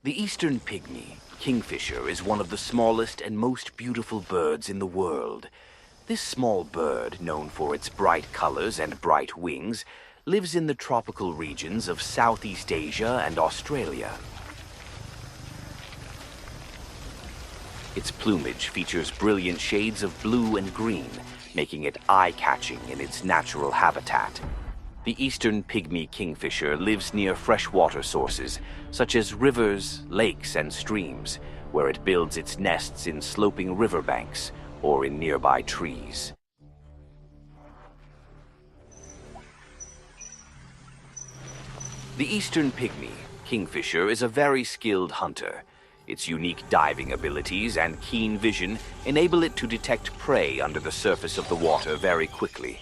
The eastern pygmy, kingfisher, is one of the smallest and most beautiful birds in the world. This small bird, known for its bright colors and bright wings, lives in the tropical regions of Southeast Asia and Australia. Its plumage features brilliant shades of blue and green, making it eye-catching in its natural habitat. The eastern pygmy kingfisher lives near freshwater sources, such as rivers, lakes, and streams, where it builds its nests in sloping riverbanks or in nearby trees. The eastern pygmy kingfisher is a very skilled hunter. Its unique diving abilities and keen vision enable it to detect prey under the surface of the water very quickly.